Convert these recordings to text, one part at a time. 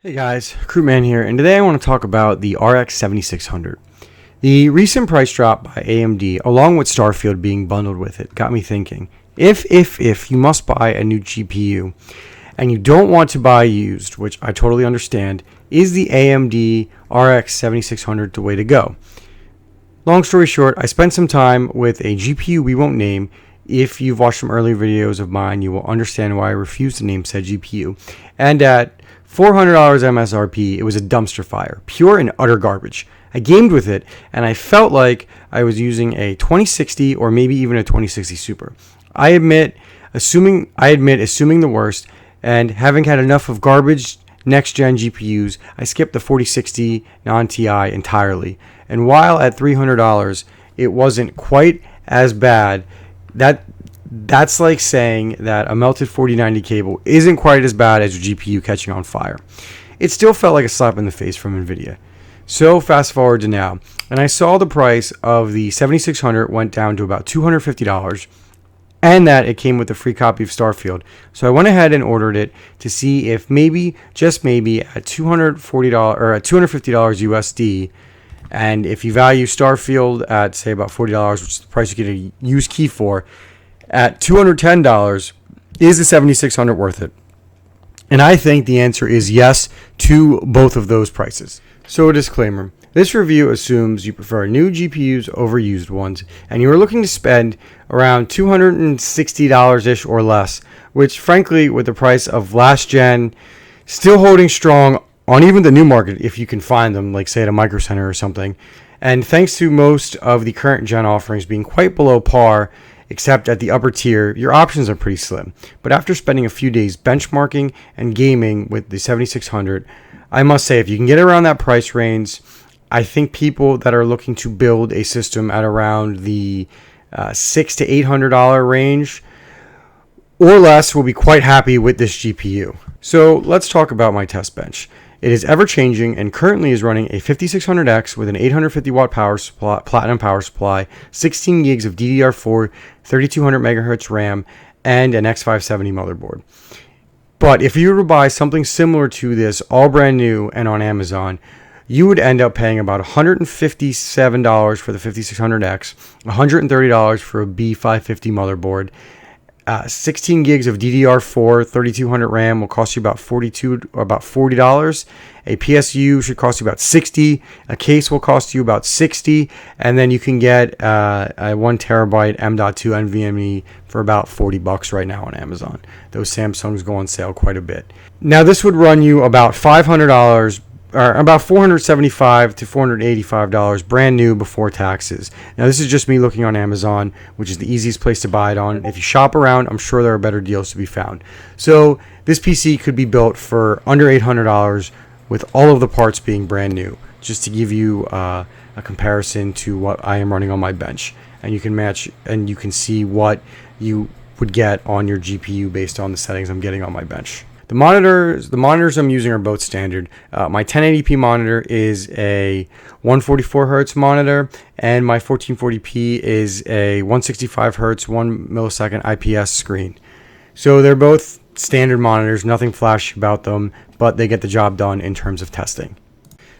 Hey guys, Crewman here, and today I want to talk about the RX 7600. The recent price drop by AMD, along with Starfield being bundled with it, got me thinking, if you must buy a new GPU, and you don't want to buy used, which I totally understand, is the AMD RX 7600 the way to go? Long story short, I spent some time with a GPU we won't name. If you've watched some earlier videos of mine, you will understand why I refuse to name said GPU. And at $400 MSRP, it was a dumpster fire, pure and utter garbage. I gamed with it, and I felt like I was using a 2060 or maybe even a 2060 Super. I admit, assuming the worst, and having had enough of garbage next-gen GPUs, I skipped the 4060 non-TI entirely. And while at $300, it wasn't quite as bad. That's like saying that a melted 4090 cable isn't quite as bad as your GPU catching on fire. It still felt like a slap in the face from nvidia. So fast forward to now, and I saw the price of the 7600 went down to about $250, and that it came with a free copy of Starfield. So I went ahead and ordered it to see if maybe, just maybe, at $240 or at $250 USD, and if you value Starfield at say about $40, which is the price you get a used key for, at $210, is the 7600 worth it? And I think the answer is yes to both of those prices. So a disclaimer, this review assumes you prefer new GPUs over used ones, and you are looking to spend around $260-ish or less, which frankly, with the price of last gen still holding strong on even the new market, if you can find them, like say at a Micro Center or something, and thanks to most of the current gen offerings being quite below par, except at the upper tier, your options are pretty slim. But after spending a few days benchmarking and gaming with the 7600, I must say if you can get around that price range, I think people that are looking to build a system at around the $600 to $800 range or less will be quite happy with this GPU. So let's talk about my test bench. It is ever changing and currently is running a 5600X with an 850 watt power supply, platinum power supply, 16 gigs of DDR4, 3200 megahertz RAM, and an X570 motherboard. But if you were to buy something similar to this, all brand new and on Amazon, you would end up paying about $157 for the 5600X, $130 for a B550 motherboard. 16 gigs of DDR4, 3200 RAM will cost you about $40. A PSU should cost you about $60. A case will cost you about $60, and then you can get a 1 terabyte M.2 NVMe for about $40 right now on Amazon. Those Samsungs go on sale quite a bit. Now this would run you about $500 or about $475 to $485 brand new before taxes. Now this is just me looking on Amazon, which is the easiest place to buy it on. If you shop around, I'm sure there are better deals to be found. So this PC could be built for under $800 with all of the parts being brand new, just to give you a comparison to what I am running on my bench. And you can match and you can see what you would get on your GPU based on the settings I'm getting on my bench. The monitors I'm using are both standard. My 1080p monitor is a 144 hertz monitor, and my 1440p is a 165 hertz 1 millisecond IPS screen. So they're both standard monitors, nothing flashy about them, but they get the job done in terms of testing.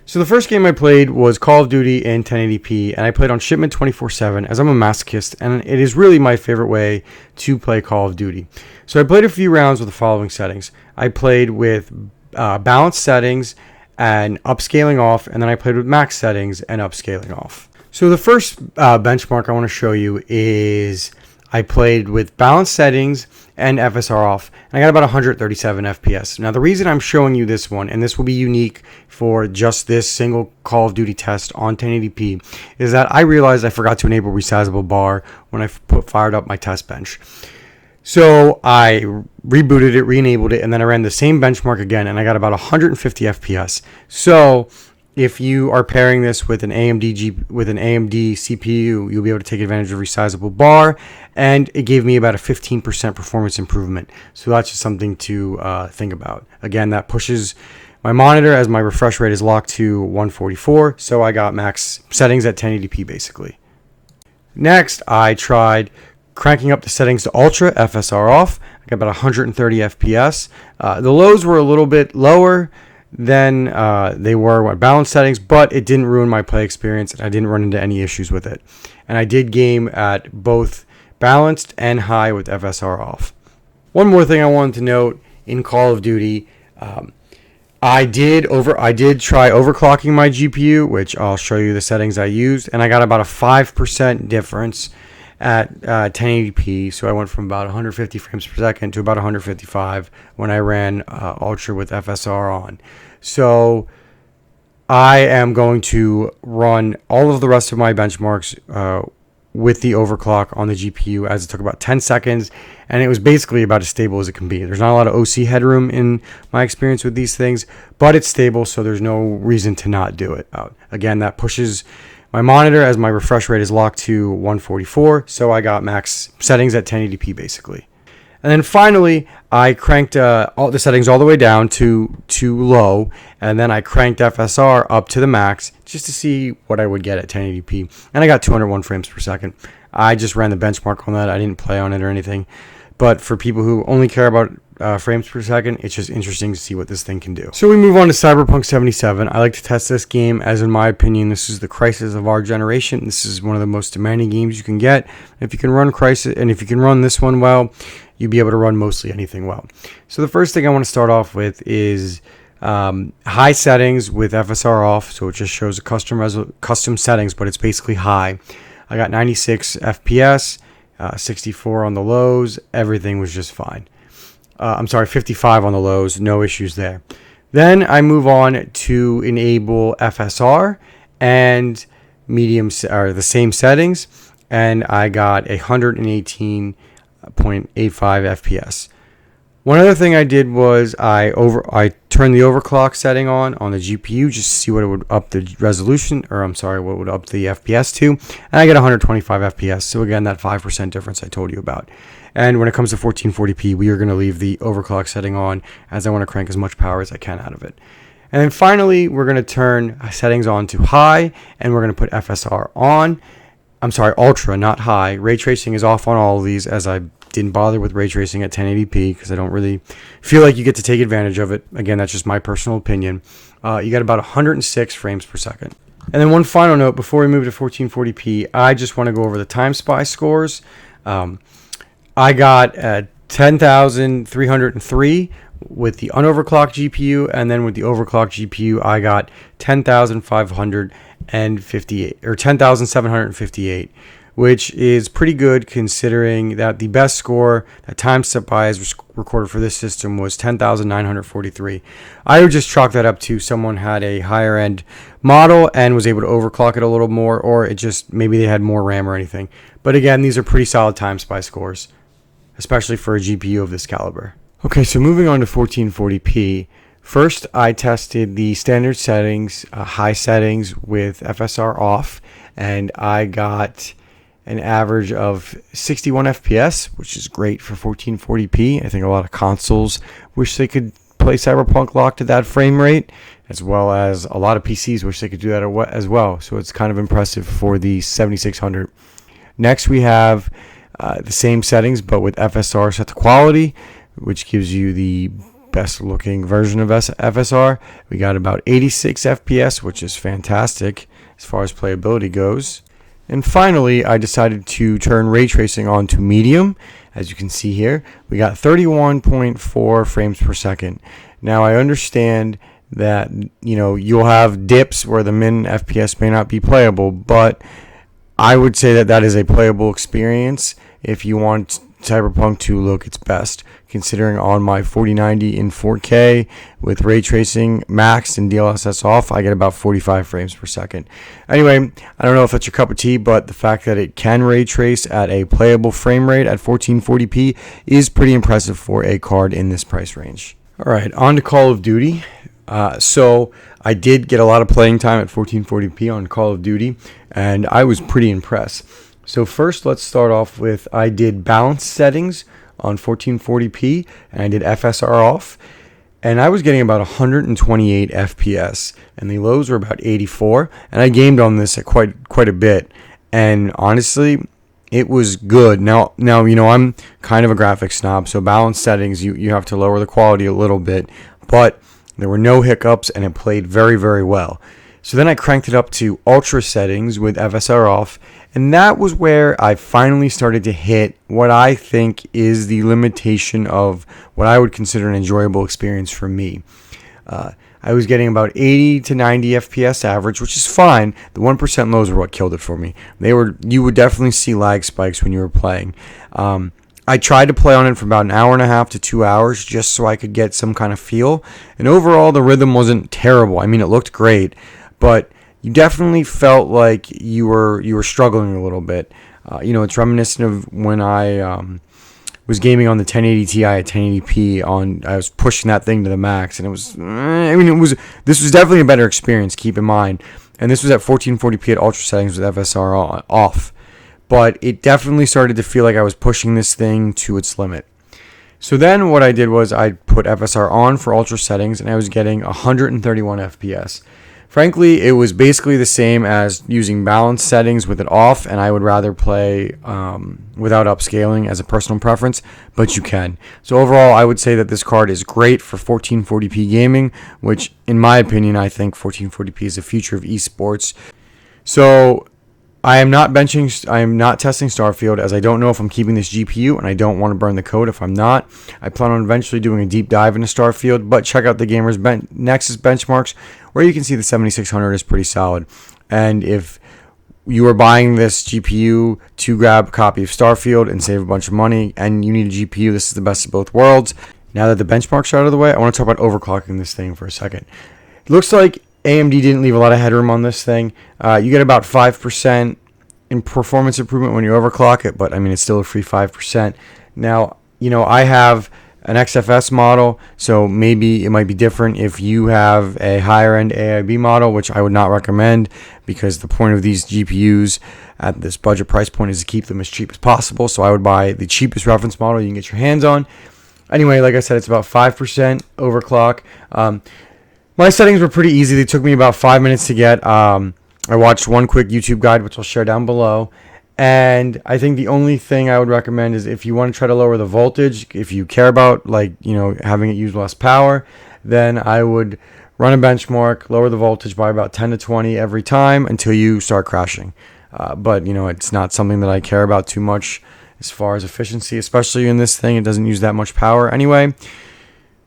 So the first game I played was Call of Duty in 1080p, and I played on shipment 24/7 as I'm a masochist, and it is really my favorite way to play Call of Duty. So I played a few rounds with the following settings. I played with balanced settings and upscaling off, and then I played with max settings and upscaling off. So the first benchmark I want to show you is I played with balanced settings and FSR off, and I got about 137 FPS. Now the reason I'm showing you this one, and this will be unique for just this single Call of Duty test on 1080p, is that I realized I forgot to enable resizable bar when I fired up my test bench. So I rebooted it, re-enabled it, and then I ran the same benchmark again, and I got about 150 FPS. So if you are pairing this with an AMD CPU, you'll be able to take advantage of resizable bar, and it gave me about a 15% performance improvement. So that's just something to think about. Again, that pushes my monitor as my refresh rate is locked to 144, so I got max settings at 1080p basically. Next, I tried cranking up the settings to ultra, FSR off. I got about 130 FPS. The lows were a little bit lower, than they were at balance settings, but it didn't ruin my play experience, and I didn't run into any issues with it. And I did game at both balanced and high with FSR off. One more thing I wanted to note in Call of Duty, I did try overclocking my GPU, which I'll show you the settings I used, and I got about a 5% difference at 1080p. So I went from about 150 frames per second to about 155 when I ran Ultra with FSR on. So I am going to run all of the rest of my benchmarks with the overclock on the GPU, as it took about 10 seconds, and it was basically about as stable as it can be. There's not a lot of OC headroom in my experience with these things, but it's stable, so there's no reason to not do it. Again, that pushes my monitor, as my refresh rate is locked to 144, so I got max settings at 1080p basically. And then finally, I cranked all the settings all the way down to low, and then I cranked FSR up to the max just to see what I would get at 1080p. And I got 201 frames per second. I just ran the benchmark on that. I didn't play on it or anything. But for people who only care about frames per second, it's just interesting to see what this thing can do. So we move on to Cyberpunk 77. I like to test this game, as in my opinion, this is the Crysis of our generation. This is one of the most demanding games you can get. If you can run Crysis, and if you can run this one well, you'll be able to run mostly anything well. So the first thing I want to start off with is high settings with FSR off. So it just shows a custom settings, but it's basically high. I got 96 FPS, 64 on the lows. Everything was just fine. 55 on the lows. No issues there. Then I move on to enable FSR and medium, or the same settings, and I got 118.85 FPS. One other thing I did was I turned the overclock setting on the GPU just to see what it would up the resolution, what would up the FPS to, and I get 125 FPS. So again, that 5% difference I told you about. And when it comes to 1440p, we are going to leave the overclock setting on, as I want to crank as much power as I can out of it. And then finally, we're going to turn settings on to high, and we're going to put FSR on. Ultra, not high. Ray tracing is off on all of these, as I didn't bother with ray tracing at 1080p because I don't really feel like you get to take advantage of it. Again, that's just my personal opinion. You got about 106 frames per second. And then one final note before we move to 1440p, I just want to go over the Time Spy scores. I got 10,303 with the unoverclocked GPU, and then with the overclocked GPU, I got 10,558 or 10,758. Which is pretty good considering that the best score that Time Spy has recorded for this system was 10,943. I would just chalk that up to someone had a higher end model and was able to overclock it a little more, or it just maybe they had more RAM or anything. But again, these are pretty solid Time Spy scores, especially for a GPU of this caliber. Okay, so moving on to 1440p. First, I tested the standard settings, high settings with FSR off, and I got an average of 61 FPS, which is great for 1440p. I think a lot of consoles wish they could play Cyberpunk locked at that frame rate, as well as a lot of PCs wish they could do that as well. So it's kind of impressive for the 7600. Next, we have the same settings, but with FSR set to quality, which gives you the best looking version of FSR. We got about 86 FPS, which is fantastic as far as playability goes. And finally, I decided to turn ray tracing on to medium. As you can see here, we got 31.4 frames per second. Now, I understand that, you'll have dips where the min FPS may not be playable, but I would say that is a playable experience if you want Cyberpunk to look its best, considering on my 4090 in 4K with ray tracing maxed and DLSS off, I get about 45 frames per second. Anyway, I don't know if that's your cup of tea, but the fact that it can ray trace at a playable frame rate at 1440p is pretty impressive for a card in this price range. All right, on to Call of Duty. So I did get a lot of playing time at 1440p on Call of Duty, and I was pretty impressed. So first, let's start off with I did balance settings on 1440p, and I did FSR off, and I was getting about 128 FPS, and the lows were about 84, and I gamed on this at quite a bit, and honestly, it was good. Now I'm kind of a graphics snob, so balance settings, you have to lower the quality a little bit, but There were no hiccups, and it played very, very well. So then I cranked it up to ultra settings with FSR off, and that was where I finally started to hit what I think is the limitation of what I would consider an enjoyable experience for me. I was getting about 80 to 90 FPS average, which is fine. The 1% lows were what killed it for me. You would definitely see lag spikes when you were playing. I tried to play on it for about an hour and a half to 2 hours just so I could get some kind of feel. And overall, the rhythm wasn't terrible. I mean, it looked great, but you definitely felt like you were struggling a little bit. It's reminiscent of when I was gaming on the 1080 Ti at 1080p. I was pushing that thing to the max, and it was. This was definitely a better experience. Keep in mind, and this was at 1440p at ultra settings with FSR off. But it definitely started to feel like I was pushing this thing to its limit. So then what I did was I put FSR on for ultra settings, and I was getting 131 FPS. Frankly, it was basically the same as using balance settings with it off, and I would rather play without upscaling as a personal preference, but you can. So overall, I would say that this card is great for 1440p gaming, which in my opinion, I think 1440p is the future of esports. So I am not testing Starfield, as I don't know if I'm keeping this GPU, and I don't want to burn the code if I'm not. I plan on eventually doing a deep dive into Starfield, but check out the Gamers Nexus benchmarks, where you can see the 7600 is pretty solid. And if you are buying this GPU to grab a copy of Starfield and save a bunch of money, and you need a GPU, this is the best of both worlds. Now that the benchmarks are out of the way, I want to talk about overclocking this thing for a second. It looks like AMD didn't leave a lot of headroom on this thing. You get about 5% in performance improvement when you overclock it, but I mean, it's still a free 5%. Now, I have an XFS model, so maybe it might be different if you have a higher end AIB model, which I would not recommend, because the point of these GPUs at this budget price point is to keep them as cheap as possible. So I would buy the cheapest reference model you can get your hands on. Anyway, like I said, it's about 5% overclock. My settings were pretty easy. They took me about 5 minutes to get. I watched one quick YouTube guide, which I'll share down below. And I think the only thing I would recommend is if you want to try to lower the voltage, if you care about having it use less power, then I would run a benchmark, lower the voltage by about 10 to 20 every time until you start crashing. But it's not something that I care about too much as far as efficiency, especially in this thing. It doesn't use that much power anyway.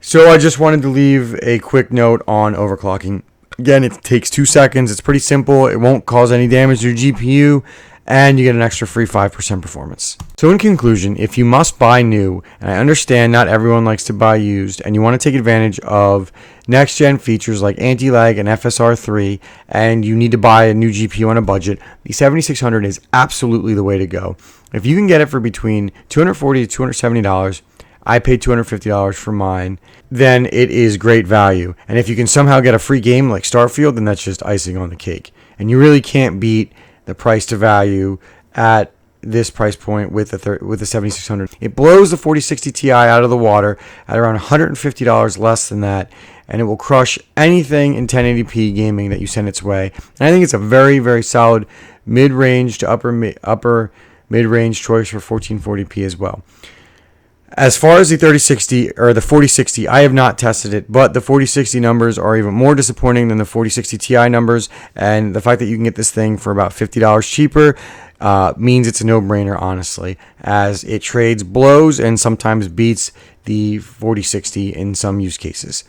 So I just wanted to leave a quick note on overclocking. Again, it takes 2 seconds. It's pretty simple. It won't cause any damage to your GPU, and you get an extra free 5% performance. So in conclusion, if you must buy new, and I understand not everyone likes to buy used, and you want to take advantage of next-gen features like anti-lag and FSR3, and you need to buy a new GPU on a budget, the 7600 is absolutely the way to go. If you can get it for between $240 to $270, I paid $250 for mine, then it is great value. And if you can somehow get a free game like Starfield, then that's just icing on the cake. And you really can't beat the price to value at this price point with the 7600. It blows the 4060 Ti out of the water at around $150 less than that, and it will crush anything in 1080p gaming that you send its way. And I think it's a very, very solid mid-range to upper mid-range choice for 1440p as well. As far as the 3060 or the 4060, I have not tested it, but the 4060 numbers are even more disappointing than the 4060 Ti numbers, and the fact that you can get this thing for about $50 cheaper means it's a no-brainer, honestly, as it trades blows and sometimes beats the 4060 in some use cases.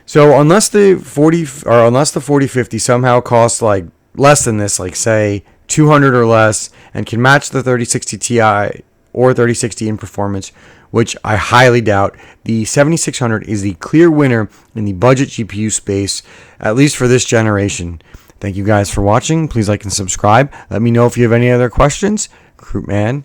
So unless the 4050 somehow costs like less than this, like say $200 or less, and can match the 3060 Ti or 3060 in performance, which I highly doubt, the 7600 is the clear winner in the budget GPU space, at least for this generation. Thank you guys for watching. Please like and subscribe. Let me know if you have any other questions. Recruitman